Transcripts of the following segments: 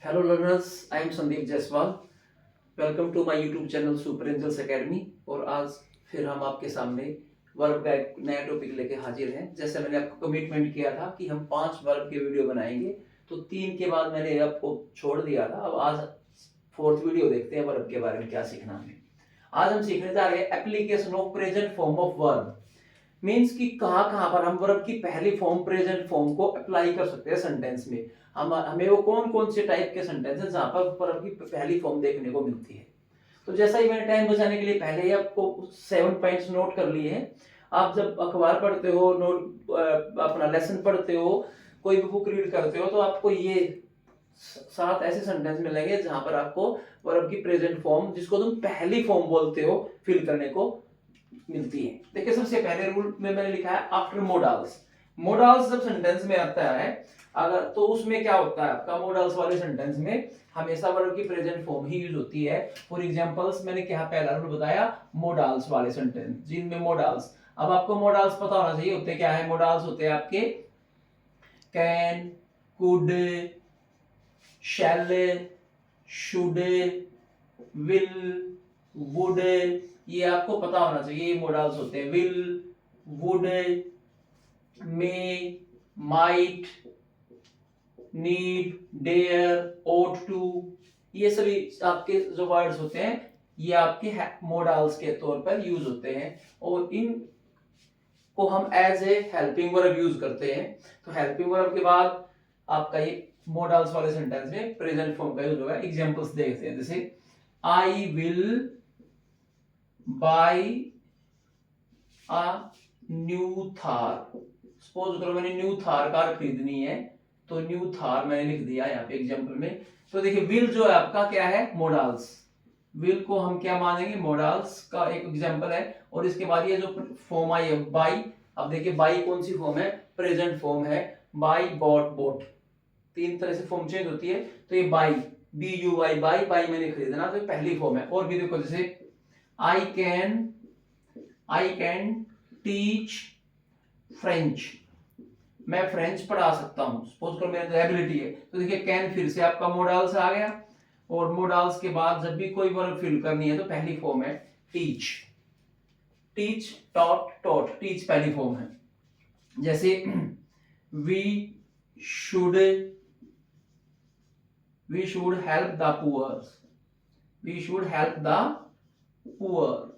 Hello learners, I am Sandeep Jaiswal. Welcome to my YouTube channel Super Angels Academy. और आज फिर हम आपके सामने वर्ब का एक नया टॉपिक लेके हाजिर हैं. जैसे मैंने आपको कमिटमेंट किया था कि हम 5 वर्ब के वीडियो बनाएंगे, तो 3 के बाद मैंने आपको छोड़ दिया था. अब आज 4th वीडियो देखते हैं वर्ब के बारे में क्या सीखना है. आज हम सीखने जा रहे हैं application of present form of verb. Means कि कहां पर हम वर्ब की पहली फॉर्म प्रेजेंट फॉर्म को अप्लाई कर सकते हैं सेंटेंस में. हमें वो कौन कौन से टाइप के सेंटेंस हैं जहां पर वर्ब की पहली फॉर्म देखने को मिलती है. तो जैसा ही मैंने टाइम बचाने के लिए पहले ही आपको 7 पॉइंट्स नोट कर लिए हैं. आप जब अखबार पढ़ते हो, नोट अपना लेसन पढ़ते हो, कोई भी बुक रीड करते हो, तो आपको ये 7 ऐसे सेंटेंस मिलेंगे जहां पर आपको वर्ब की प्रेजेंट फॉर्म, जिसको तुम पहली फॉर्म बोलते हो, फिल करने को मिलती है. देखिए, सबसे पहले रूल में मैंने लिखा है आफ्टर मोडाल्स. मोडाल्स जब सेंटेंस में आता है, अगर तो उसमें क्या होता है, आपका मोडाल्स वाले सेंटेंस में हमेशा वर्ब की प्रेजेंट फॉर्म ही यूज होती है. फॉर एग्जांपल्स मैंने क्या पहला रूल बताया, मोडाल्स वाले सेंटेंस जिनमें मोडाल्स. अब आपको मोडाल्स पता होना चाहिए होते क्या है. मोडाल्स होते हैं आपके can, could, shall, should, will, would. ये आपको पता होना चाहिए. ये मोडाल्स होते हैं. Will, would, may, might, need, dare, ought to. ये सभी आपके जो वर्ड्स होते हैं, ये आपके मोडाल्स के तौर पर यूज होते हैं, और इन को हम as a helping verb use करते हैं. तो हेल्पिंग वर्ब के बाद आपका ये मोडाल्स वाले सेंटेंस में प्रेजेंट फॉर्म का यूज होगा. एग्जांपल्स देखते हैं. जैसे I will buy a new Thar. Suppose करो मैंने न्यू थार कार खरीदनी है, तो न्यू थार मैंने लिख दिया यहाँ पे एग्जांपल में. तो देखिए, विल जो है आपका क्या है, मोडाल्स. विल को हम क्या मानेंगे, मोडाल्स का एक एग्जांपल है. और इसके बाद ये जो फॉर्म आई है बाय. अब देखिए, बाय कौन सी फॉर्म है, प्रेजेंट फॉर्म है. बाय, बॉट, बोट, 3 तरह से फॉर्म चेंज होती है. तो ये buy, B U Y, buy, buy मैंने खरीदना, तो ये पहली फॉर्म है. और भी देखो, जैसे आई कैन टीच फ्रेंच. मैं फ्रेंच पढ़ा सकता हूं. सपोज करो मेरे एबिलिटी है, तो देखिए कैन फिर से आपका मोडाल्स आ गया. और मोडाल्स के बाद जब भी कोई वर्ब फिल करनी है, तो पहली फॉर्म है teach. Teach, taught, taught. Teach पहली फॉर्म है. जैसे we should help the poor. We should help the poor.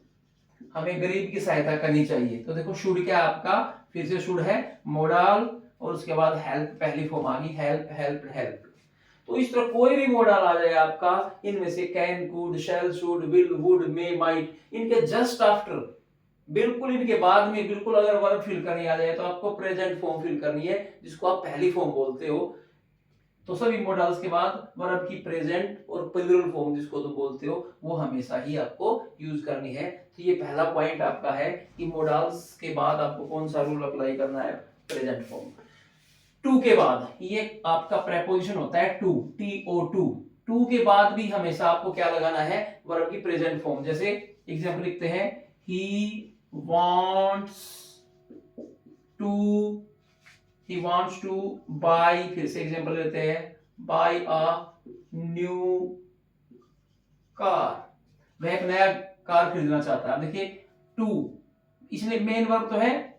हमें गरीब की सहायता करनी चाहिए. तो देखो, शुड क्या आपका फिर से शुड है मोडाल, और उसके बाद हेल्प पहली फॉर्म आ गई, हेल्प, हेल्प, हेल्प. तो इस तरह कोई भी मोडाल आ जाए आपका इनमें से, can, could, shall, should, will, would, may, might, इनके जस्ट आफ्टर, बिल्कुल इनके बाद में, बिल्कुल अगर वर्ब फिल करनी आ जाए, तो आपको प्रेजेंट फॉर्म फिल करनी है, जिसको आप पहली फॉर्म बोलते हो. तो सभी मोडाल्स के बाद वर्ब की प्रेजेंट और प्लूरल फॉर्म जिसको तुम बोलते हो, वो हमेशा ही आपको यूज करनी है. तो ये पहला पॉइंट आपका है कि मोडाल्स के बाद आपको कौन सा रूल अप्लाई करना है, प्रेजेंट फॉर्म. टू के बाद ये आपका प्रेपोजिशन होता है टू, TO2. टू के बाद भी हमेशा आपको क्या लगाना है, वर्ब की प्रेजेंट फॉर्म. जैसे एग्जांपल लिखते हैं, ही wants to buy. फिर से एग्जांपल लेते हैं, buy a new car. वह एक नया कार खरीदना चाहता है. देखिए, टू, इसमें मेन वर्ब तो है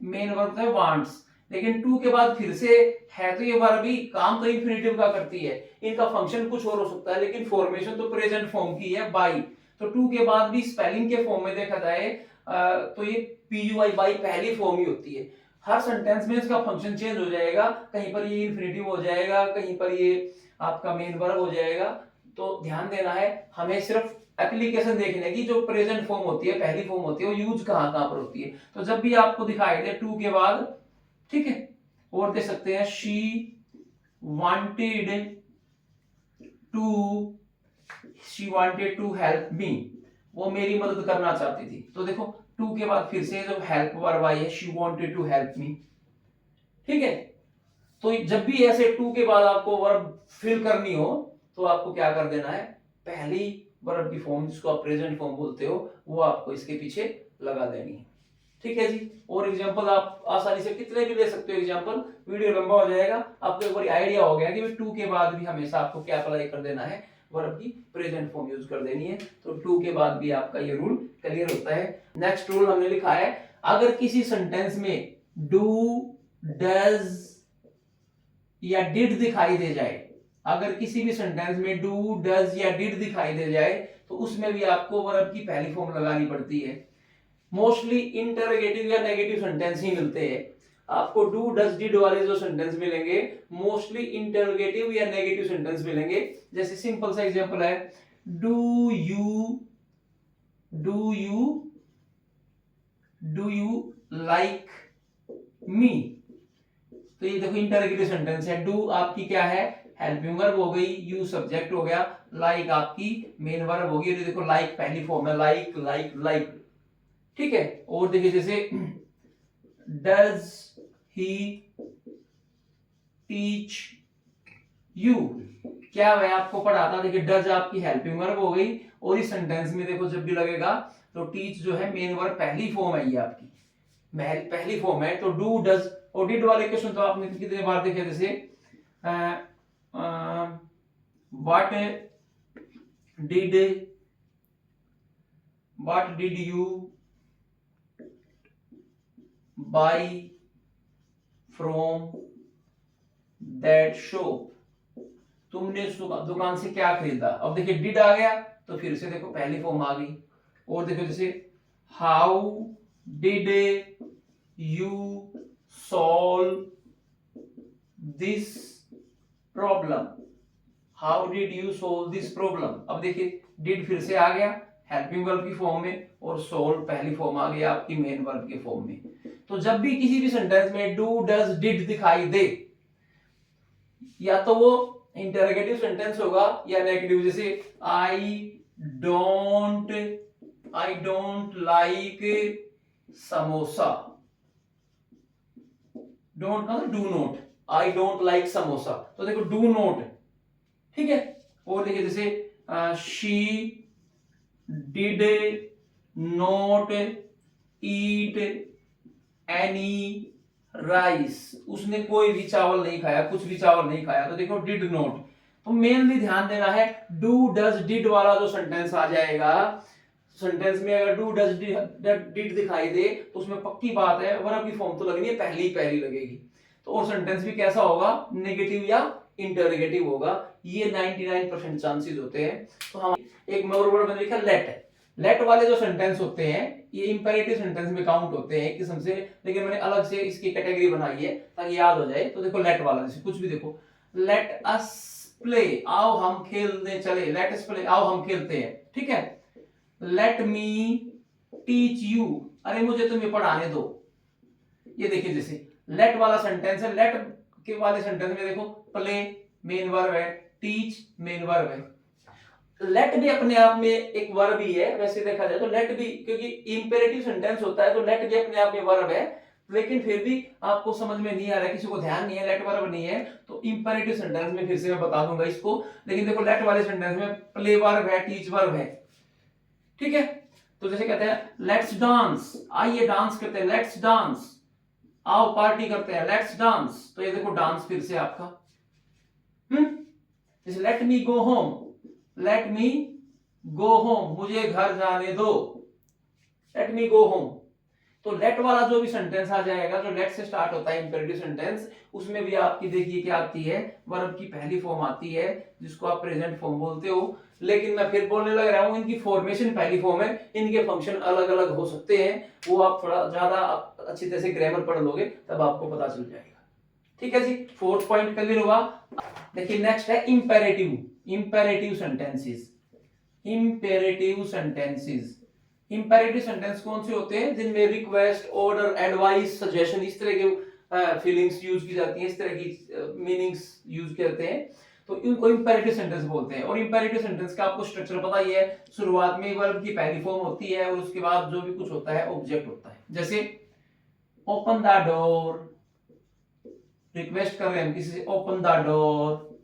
wants, लेकिन टू के बाद फिर से है, तो ये वर्ब भी काम तो इंफिनिटिव का करती है. इनका फंक्शन कुछ और हो सकता है, लेकिन फॉर्मेशन तो प्रेजेंट फॉर्म की है, बाई. तो टू के बाद भी स्पेलिंग के फॉर्म में देखा जाए तो ये PUI बाई पहली फॉर्म ही होती है. हर सेंटेंस में इसका फंक्शन चेंज हो जाएगा. कहीं पर ये इंफिनिटिव हो जाएगा, कहीं पर ये आपका मेन वर्ब हो जाएगा. तो ध्यान देना है, हमें सिर्फ एप्लीकेशन देखने की, जो प्रेजेंट फॉर्म होती है, पहली फॉर्म होती है, वो यूज कहां पर होती है. तो जब भी आपको दिखाई दे टू के बाद, ठीक है. और दे सकते हैं, she wanted to help me. वो मेरी मदद करना चाहती थी. तो देखो, टू के बाद फिर से जो हेल्प वर्ब आई है, she wanted to help me. ठीक है. तो जब भी ऐसे टू के बाद आपको वर्ब फिल करनी हो, तो आपको क्या कर देना है, पहली वर्ब की फॉर्म जिसको आप प्रेजेंट फॉर्म बोलते हो, वो आपको इसके पीछे लगा देनी है. ठीक है जी। और एग्जांपल आप आसानी से कितने भी ले सकते हो एग्जांपल, वीडियो लंबा हो जाएगा। आपको एक बार आइडिया हो गया कि टू के बाद भी हमेशा आपको क्या अप्लाई कर देना है, वर्ब की प्रेजेंट फॉर्म यूज कर देनी है। तो टू के बाद भी आपका ये रूल क्लियर होता है। नेक्स्ट रूल हमने लिखा है, अगर किसी सेंटेंस में डू, डज या डिड दिखाई दे जाए, अगर किसी भी सेंटेंस में डू, डज या डिड दिखाई दे जाए तो उसमें भी आपको वर्ब की पहली फॉर्म लगानी पड़ती है। मोस्टली इंटरोगेटिव या नेगेटिव सेंटेंस ही मिलते हैं आपको। डू, डज, डिड वाले जो सेंटेंस मिलेंगे मोस्टली इंटरोगेटिव या नेगेटिव सेंटेंस मिलेंगे। जैसे सिंपल सा एग्जांपल है, डू यू लाइक मी। तो ये देखो इंटरोगेटिव सेंटेंस है। डू आपकी क्या है, हेल्पिंग वर्ब हो गई, यू सब्जेक्ट हो गया, लाइक आपकी मेन वर्ब होगी। ये देखो लाइक पहली फॉर्म है, लाइक लाइक लाइक, ठीक है। और देखिए जैसे डज ही टीच यू, क्या वह आपको पढ़ाता। देखिए डज आपकी हेल्पिंग वर्ब हो गई, और इस सेंटेंस में देखो जब भी लगेगा तो टीच जो है मेन वर्ब पहली फॉर्म है, ये आपकी पहली फॉर्म है। तो डू, डज और डिड वाले क्वेश्चन तो आपने कितने बार देखे, जैसे what did you buy from that shop, तुमने दुकान से क्या खरीदा। अब देखिए डिड आ गया तो फिर से देखो पहली फॉर्म आ गई। और देखो जैसे how did you solve this problem, how did you solve this problem. अब देखिए डिड फिर से आ गया हेल्पिंग वर्ब की फॉर्म में, और सॉल्व पहली फॉर्म आ गई आपकी मेन वर्ब के फॉर्म में। तो जब भी किसी भी सेंटेंस में डू, डज, डिड दिखाई दे, या तो वो इंटरोगेटिव सेंटेंस होगा या नेगेटिव। जैसे I don't like samosa, don't का do not, I don't like samosa, तो देखो डू नॉट, ठीक है। और देखिए जैसे she did not eat any rice, उसने कोई भी चावल नहीं खाया, कुछ भी चावल नहीं खाया, तो देखो डिड नॉट। तो मेनली ध्यान देना है, डू, डज, डिड वाला जो सेंटेंस आ जाएगा, सेंटेंस में अगर डू, डज, डिड दिखाई दे तो उसमें पक्की बात है वर्ब की फॉर्म तो लगनी है, पहली लगेगी। तो और सेंटेंस भी कैसा होगा, नेगेटिव या इंटरोगेटिव होगा। ये 99% चांसेस होते हैं। तो हम एक मोर वर्ड में लिखा लेट वाले जो सेंटेंस होते हैं ये इंपेरेटिव सेंटेंस में काउंट होते हैं एक किस्म से, लेकिन मैंने अलग से इसकी कैटेगरी बनाई है ताकि याद हो जाए। तो देखो लेट वाला, जैसे कुछ भी देखो, लेट अस प्ले, आओ हम खेलने चले, लेट अस प्ले, आओ हम खेलते हैं, ठीक है। लेट मी टीच यू, अरे मुझे तुम्हें पढ़ाने दो। ये देखिए जैसे लेट वाला सेंटेंस है, लेट के वाले सेंटेंस में देखो प्ले मेन वर्ब है, टीच मेन वर्ब है। लेट भी अपने आप में एक वर्ब ही है, वैसे देखा जाए तो लेट भी, क्योंकि इंपेरेटिव सेंटेंस होता है तो लेट भी अपने आप में वर्ब है, लेकिन फिर भी आपको समझ में नहीं आ रहा है, किसी को ध्यान नहीं है लेट वर्ब नहीं है, तो इंपेरेटिव सेंटेंस में फिर से मैं बता दूंगा इसको। लेकिन देखो लेट वाले सेंटेंस में प्ले वर्ब है, टीच वर्ब है, ठीक है। तो जैसे कहते हैं लेट्स डांस, आइए डांस करते हैं, लेट्स डांस, आओ पार्टी करते हैं, लेट्स डांस, तो ये देखो डांस फिर से आपका। जैसे let me go home, let me go home, मुझे घर जाने दो, लेट मी गो होम। तो लेट वाला जो भी सेंटेंस आ जाएगा, जो लेट से स्टार्ट होता है इंपेरेटिव सेंटेंस, उसमें भी आपकी देखिए क्या आती है, वर्ब की पहली फॉर्म आती है जिसको आप प्रेजेंट फॉर्म बोलते हो। लेकिन मैं फिर बोलने लग रहा हूं, इनकी फॉर्मेशन पहली फॉर्म है, इनके फंक्शन अलग अलग हो सकते हैं, वो आप थोड़ा ज्यादा अच्छी तरह से ग्रामर पढ़ लोगे तब आपको पता चल जाएगा, ठीक है जी। फोर्थ पॉइंट क्लियर हुआ। देखिए नेक्स्ट है imperative, imperative sentences. Imperative sentences, imperative sentence कौन से होते हैं, जिनमें रिक्वेस्ट, ऑर्डर, एडवाइस, सजेशन, इस तरह के फीलिंग्स यूज की जाती हैं, इस तरह की मीनिंग्स यूज करते हैं, तो इनको इंपेरेटिव सेंटेंस बोलते हैं। और इंपेरेटिव सेंटेंस का आपको स्ट्रक्चर पता ही है, शुरुआत में वर्ब की पहली फॉर्म होती है और उसके बाद जो भी कुछ होता है ऑब्जेक्ट होता है। जैसे ओपन द डोर, रिक्वेस्ट कर रहे हैं हम किसी से, ओपन द डोर,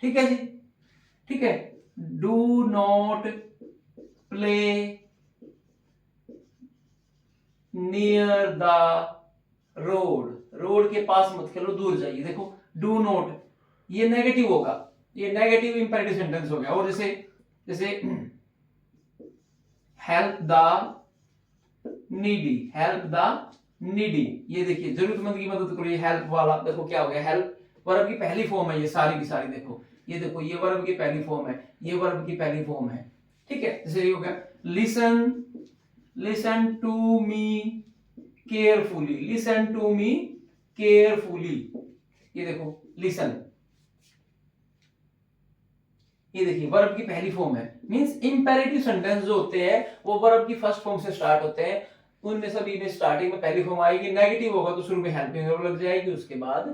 ठीक है जी, ठीक है। Do not play near the road, road के पास मत खेलो, दूर जाइए। देखो डू नॉट, ये नेगेटिव होगा, ये नेगेटिव इंपेरेटिव सेंटेंस हो गया। और जैसे जैसे help the needy, help the needy, ये देखिए जरूरतमंद की मदद करो, ये हेल्प वाला देखो क्या हो गया, हेल्प वर्ब की पहली फॉर्म है, ये सारी की सारी देखो, ये देखो ये वर्ब की पहली फॉर्म है, ये वर्ब की पहली फॉर्म है, ठीक है। जैसे ये हो गया listen, listen to me carefully, listen to me carefully, ये देखो लिसन, ये देखिए वर्ब की पहली फॉर्म है। मींस इंपेरेटिव सेंटेंस जो होते हैं वो वर्ब की फर्स्ट फॉर्म से स्टार्ट होते हैं, उनमें सभी में स्टार्टिंग में पहली फॉर्म आएगी, नेगेटिव होगा तो शुरू में हेल्पिंग वर्ब लग जाएगी, उसके बाद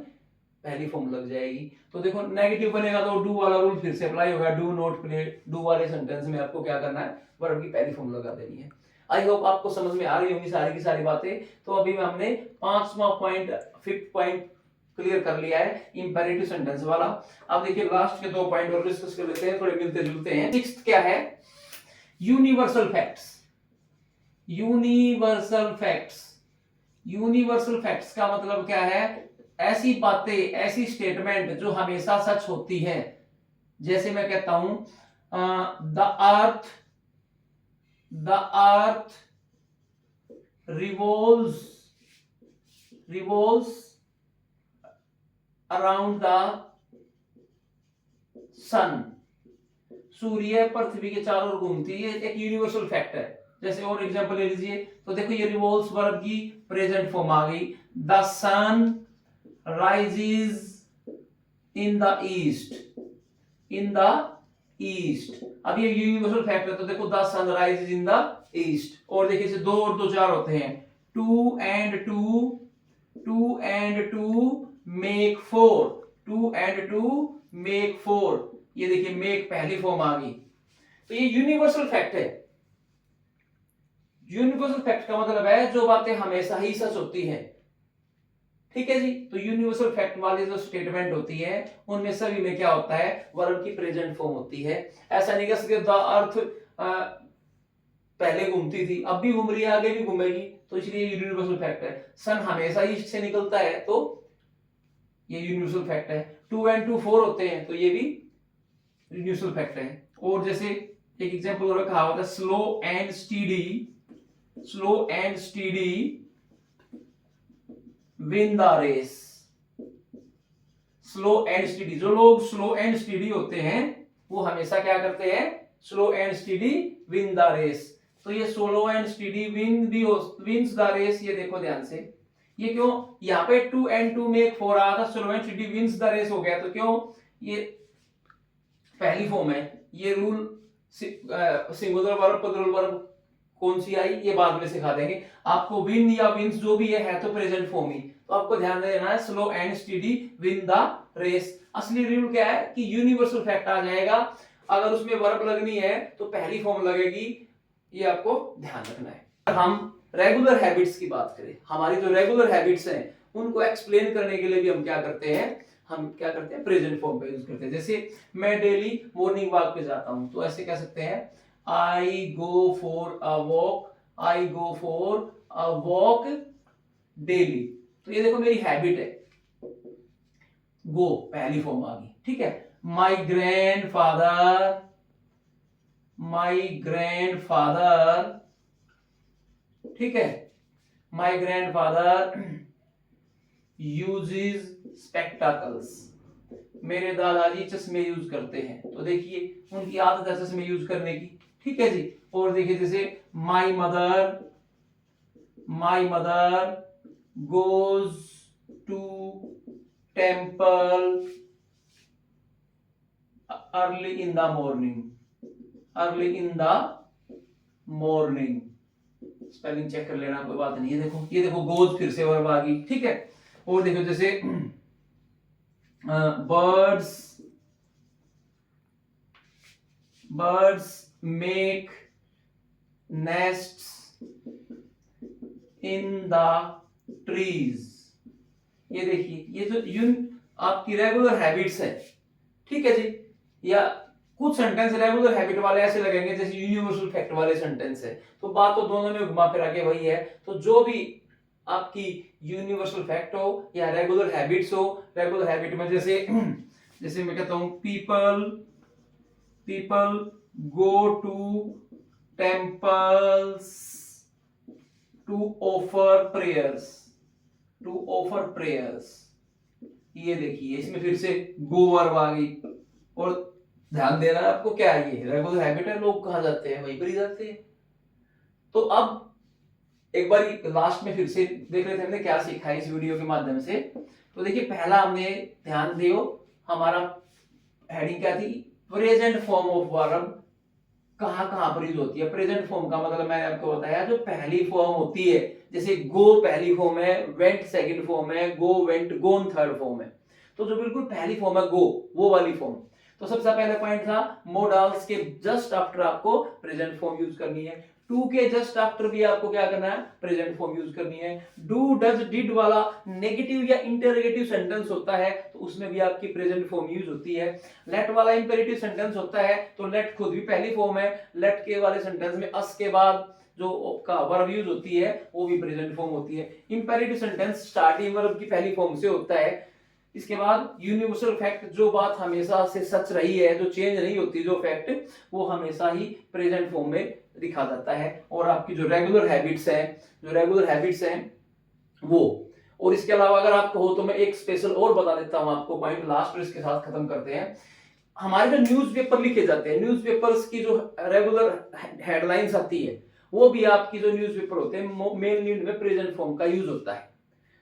पहली फॉर्म लग जाएगी। तो देखो नेगेटिव बनेगा तो डू वाला रूल फिर से अप्लाई होगा, डू नॉट प्ले, डू वाले सेंटेंस में आपको क्या करना है, वर्ब की पहली फॉर्म लगा देनी है। आई होप आपको समझ में आ रही होंगी सारी की सारी बातें। तो अभी हमने 5वां पॉइंट, 5th पॉइंट क्लियर कर लिया है इंपेरेटिव सेंटेंस वाला। अब देखिए लास्ट के 2 पॉइंट और डिस्कस कर लेते हैं, थोड़े मिलते जुलते हैं। 6th क्या है, universal facts, universal facts, universal facts का मतलब क्या है, ऐसी बातें, ऐसी स्टेटमेंट जो हमेशा सच होती है। जैसे मैं कहता हूं the earth, the earth revolves, revolves around the sun, सूर्य पृथ्वी के चारों ओर घूमती है, ये एक यूनिवर्सल फैक्ट है। जैसे और एग्जांपल ले लीजिए, तो देखो ये रिवॉल्व्स वर्ब की प्रेजेंट फॉर्म आ गई, the sun rises in the east, in the east. अब ये यूनिवर्सल फैक्ट है, तो देखो the sun rises in the east. और देखिए इसे 2 और 2 4 होते हैं, 2 and 2, 2 and 2 make 4, 2 and 2 make 4, ये देखिए मेक पहली फॉर्म आ गई। तो ये यूनिवर्सल फैक्ट है। यूनिवर्सल फैक्ट का मतलब है जो बातें हमेशा ही सच होती हैं, ठीक है जी। तो यूनिवर्सल फैक्ट वाली जो स्टेटमेंट होती है उनमें सभी में क्या होता है, वर्ब की प्रेजेंट फॉर्म होती है। ऐसा नहीं कह सकते द अर्थ पहले घूमती थी, अब भी घूम रही है, आगे भी घूमेगी, तो इसलिए यूनिवर्सल फैक्ट है। सन हमेशा ही से निकलता है, तो ये यूनिवर्सल फैक्ट है। 2 and 2 4 होते हैं, तो ये भी यूनिवर्सल फैक्ट है। और जैसे एक एग्जांपल और कहा होता है, slow and steady, slow and steady win the race, slow and steady, जो लोग स्लो एंड स्टीडी होते हैं वो हमेशा क्या करते हैं, slow and steady win the race. तो ये slow and steady wins the race, ये देखो ध्यान से, ये क्यों यहाँ पे 2 and 2 make 4 आया था, slow and steady wins the race हो गया, तो क्यों, ये पहली फॉर्म है। ये rule singular verb plural verb कौन सी आई ये बाद में सिखा देंगे आपको। विन या विंस जो भी है तो प्रेजेंट फॉर्म ही, तो आपको ध्यान देना है slow and steady win the race. असली रूल क्या है कि यूनिवर्सल फैक्ट आ जाएगा, अगर उसमें वर्ब लगनी है तो पहली फॉर्म लगेगी, ये आपको ध्यान रखना है। हम रेगुलर हैबिट्स की बात करें, हमारी जो रेगुलर हैबिट्स हैं उनको एक्सप्लेन करने के लिए भी हम क्या करते हैं, हम क्या करते हैं, प्रेजेंट फॉर्म का यूज करते हैं। जैसे मैं डेली मॉर्निंग वॉक पे जाता हूं, तो ऐसे कह सकते हैं I go for a walk, I go for a walk daily. तो ये देखो मेरी हैबिट है, गो पहली फॉर्म आ गई, ठीक है। माई ग्रैंडफादर, माई ग्रैंडफादर, ठीक है, माई ग्रैंडफादर यूजेस स्पेक्टाकल्स, मेरे दादाजी चश्मे यूज करते हैं, तो देखिए उनकी आदत है चश्मे यूज करने की, ठीक है जी। और देखिए जैसे my mother, my mother goes to temple early in the morning, early in the morning, spelling check कर लेना कोई बात नहीं है। देखो ये देखो गोज फिर से वर्ब आ गई, ठीक है। और देखो जैसे birds, birds make nests in the trees, ये देखिए ये जो आपकी रेगुलर हैबिट्स है, ठीक है जी। या कुछ सेंटेंस रेगुलर हैबिट वाले ऐसे लगेंगे जैसे यूनिवर्सल फैक्ट वाले सेंटेंस है, तो बात तो दोनों में घुमा फिरा के वही है। तो जो भी आपकी यूनिवर्सल फैक्ट हो या रेगुलर हैबिट्स हो, रेगुलर हैबिट में जैसे जैसे मैं कहता हूं people go to temples to offer prayers, ये देखिए इसमें फिर से गो वर्ब आ गई, और ध्यान देना आपको क्या है, ये रेगुलर हैबिट है, लोग कहां जाते हैं वहीं पर ही जाते हैं। तो अब एक बार लास्ट में फिर से देख लेते हैं हमने क्या सीखा है इस वीडियो के माध्यम से। तो देखिए पहला हमने ध्यान दियो, हमारा हेडिंग क्या थी, प्रेजेंट फॉर्म ऑफ वर्ब कहां पर यूज होती है। प्रेजेंट फॉर्म का मतलब मैंने आपको बताया जो पहली फॉर्म होती है, जैसे गो पहली फॉर्म है, वेंट सेकंड फॉर्म है, गो वेंट गोन थर्ड फॉर्म है। तो जो बिल्कुल पहली फॉर्म है गो, वो वाली फॉर्म। तो सबसे पहले पॉइंट था मोडाल्स के जस्ट आफ्टर आपको प्रेजेंट फॉर्म यूज करनी है। टू के जस्ट आफ्टर भी आपको क्या करना है, प्रेजेंट फॉर्म यूज करनी है। डू डज डिड वाला नेगेटिव या इंटरोगेटिव सेंटेंस होता है तो उसमें भी आपकी प्रेजेंट फॉर्म यूज होती है। लेट वाला इंपेरेटिव सेंटेंस होता है तो लेट खुद भी पहली फॉर्म है। लेट के वाले सेंटेंस में अस के बाद जो का वर्ब यूज होती है वो भी प्रेजेंट फॉर्म होती है। इंपेरेटिव सेंटेंस स्टार्टिंग वर्ब की पहली फॉर्म से होता है। इसके बाद यूनिवर्सल फैक्ट, जो बात हमेशा से सच रही है, जो चेंज नहीं होती, जो फैक्ट वो हमेशा ही प्रेजेंट फॉर्म में दिखा जाता है। और आपकी जो रेगुलर हैबिट्स हैं वो, और इसके अलावा अगर आपको हो तो मैं एक स्पेशल और बता देता हूं आपको पॉइंट लास्ट में, इसके साथ खत्म करते हैं। हमारे जो न्यूज़पेपर लिखे जाते हैं, न्यूज़पेपर्स की जो रेगुलर हेडलाइंस आती है वो भी आपकी जो न्यूज़पेपर होते हैं मेन लीड में प्रेजेंट फॉर्म का यूज होता है।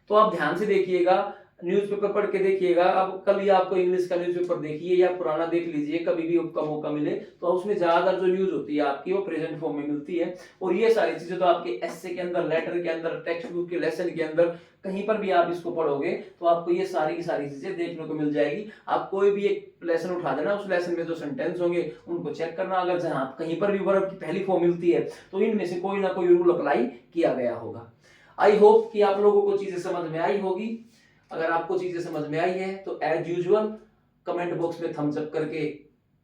तो आप ध्यान से देखिएगा, न्यूज़पेपर पढ़ के देखिएगा। अब कल ही आपको इंग्लिश का न्यूज़पेपर देखिए या पुराना देख लीजिए, कभी भी आपका मौका मिले, तो उसमें ज्यादातर जो न्यूज होती है आपकी वो प्रेजेंट फॉर्म में मिलती है। और ये सारी चीजें तो आपके एस्से के अंदर, लेटर के अंदर, टेक्स्ट बुक के लेसन के अंदर, कहीं पर भी आप इसको पढ़ोगे तो आपको ये सारी की सारी चीजें देखने को मिल जाएगी। आप कोई भी एक लेसन उठा देना, उस लेसन में जो सेंटेंस होंगे उनको चेक करना, अगर जहां कहीं पर भी वर्ब की पहली फॉर्म मिलती है तो इनमें से कोई ना कोई रूल अप्लाई किया गया होगा। आई होप कि आप लोगों को चीजें समझ में आई होगी। अगर आपको चीजें समझ में आई है तो एज यूजुअल कमेंट बॉक्स में थम्स अप करके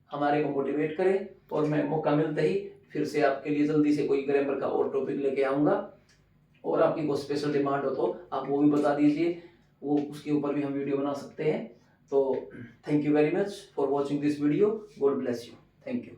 हमारे को मोटिवेट करें, और मैं मौका मिलते ही फिर से आपके लिए जल्दी से कोई ग्रामर का और टॉपिक लेके आऊंगा। और आपकी कोई स्पेशल डिमांड हो तो आप वो भी बता दीजिए, वो उसके ऊपर भी हम वीडियो बना सकते हैं। तो thank you very much for watching this video. God bless you. Thank you.